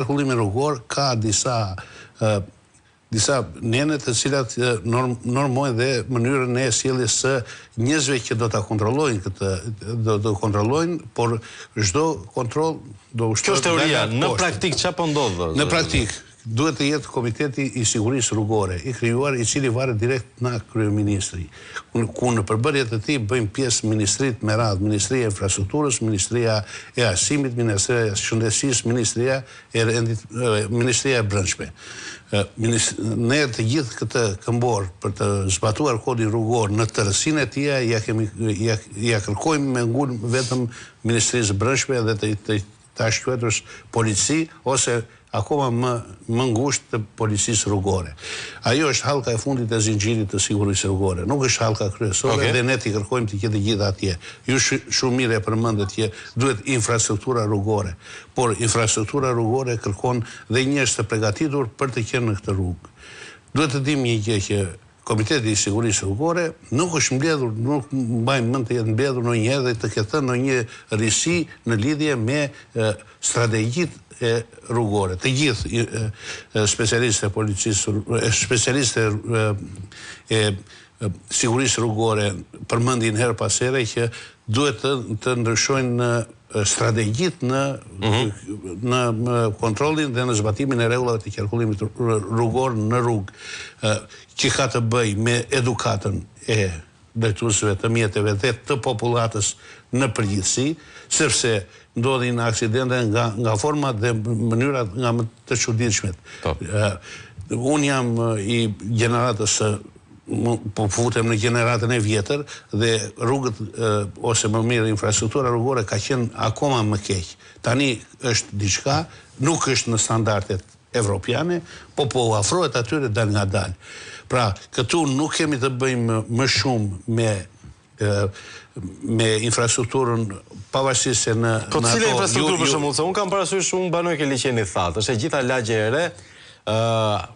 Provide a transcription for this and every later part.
Qarkullimin rrugor ka disa nene të cilat normojnë dhe mënyrën e sjelljes së njerëzve që do ta kontrollojnë këtë, do kontrollojnë, por çdo kontroll do ushtrohet. Kjo është teoria, në praktik çfarë po ndodh? Në praktik duhet të jetë Komiteti i Sigurisë Rrugore, i krijuar, i cili varet direkt nga kryeministri. Ku në përbërjet e tij bëjmë pjesë ministrit me radhë, Ministria e Infrastrukturës, Ministria e Arsimit, Ministria e Shëndetësisë, Ministria e Brendshme. Ne të gjithë këtë këmbor për të zbatuar kodin rrugor në tërësinë e tij ja kërkojmë me ngul vetëm Ministrisë së Brendshme dhe të shkruar polici ose akoma më ngushtë të policisë rrugore. Ajo është hallka e fundit e zinxhirit të sigurisë rrugore. Nuk është hallka kryesore dhe ne t'i kërkojmë të jetë gjithë atje. Ju shumë mirë e përmendet që duhet infrastruktura rrugore, por infrastruktura rrugore kërkon dhe njerëz të përgatitur për të qenë në këtë rrugë. Duhet të dimë një gjë që Komiteti i Sigurisë Rrugore nuk është mbledhur, nuk mbajmë mend të jetë mbledhur ndonjëherë dhe të ketë thënë ndonjë risi në lidhje me strategjitë e rrugore. Të gjithë specialistët e policisë, specialistët e sigurisë rrugore përmendin her pas here që duhet të ndryshojnë strategjit në kontrollin dhe në zbatimin e rregullave të qarkullimit rrugor në rrugë, që ka të bëj me edukatën e drejtuesve të mjeteve dhe të popullatës në përgjithësi, sepse ndodhin aksidente nga format dhe mënyrat nga më të çuditshmet. Unë jam i gjeneratës po futem në gjeneratën e vjetër dhe rrugët ose më mirë infrastruktura rrugore ka qenë akoma më keq. Tani është diçka, nuk është në standardet evropiane, po afrohet atyre dal nga dal. Pra, këtu nuk kemi të bëjmë më shumë me infrastrukturën pavarësisht se në Po cila infrastrukturë për shembull, se unë kam parasysh unë banoj ke liçeni thatë, është e gjitha lagje e re,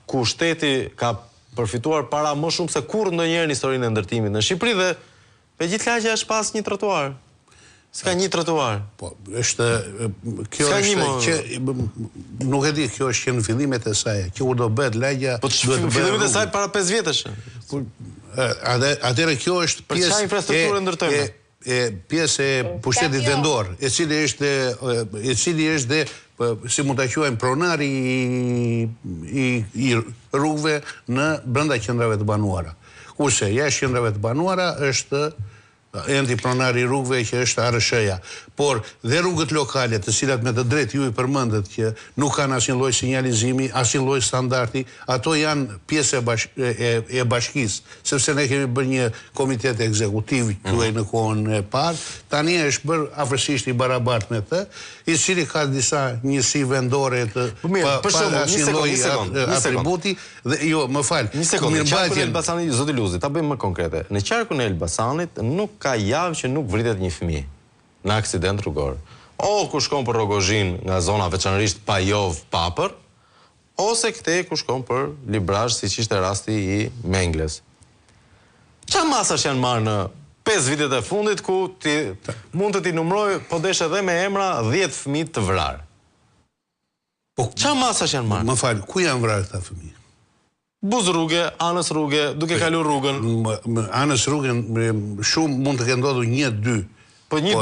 ku shteti ka përfituar para më shumë se kurrë ndonjëherë në historinë e ndërtimit në Shqipëri dhe me gjithë lagja është pas një trotuar. S'ka një trotuar. Po, është kjo është që nuk e di, kjo është që në fillimet e saj, që u do bëhet lagja. Po fillimet e saj para 5 vjetësh. Atëherë kjo është pjesë. Për çfarë infrastrukturë ndërtojmë? Pjesë e pushtetit vendor, i cili është dhe si mund ta quajmë pronari i rrugëve në brenda qendrave të banuara. Kurse jashtë qendrave të banuara është endi pronari i rrugëve që është ARSH-ja. Por dhe rrugët lokale, të cilat me të drejtë ju i përmendet që nuk kanë asnjë lloj sinjalizimi, asnjë lloj standardi, ato janë pjesë e bashkisë, sepse ne kemi bërë një komitet ekzekutiv në kohën e parë, tani është bërë afërsisht i barabartë me të, i cili ka disa njësi vendore të pa asnjë lloj atributi dhe jo, më fal. Një sekondë, në qarkun e Elbasanit, zoti Luzi, ta bëjmë më konkrete. Në qarkun e Elbasanit nuk ka javë që nuk vritet një fëmijë në aksident rrugor. O ku shkon për Rogozhin nga zona veçanërisht Pajov-Papër, ose këtej ku shkon për Librazh, siç ishte rasti i Mengles. Çfarë masash janë marrë në 5 vitet e fundit ku mund të t'i numëroj, po desh edhe me emra 10 fëmijë të vrarë. Po çfarë masash janë marrë? Më fal, ku janë vrarë këta fëmijë? Buz rrugë, anës rrugë, duke kaluar rrugën. Anës rrugën shumë mund të kenë ndodhur 1-2. Po 1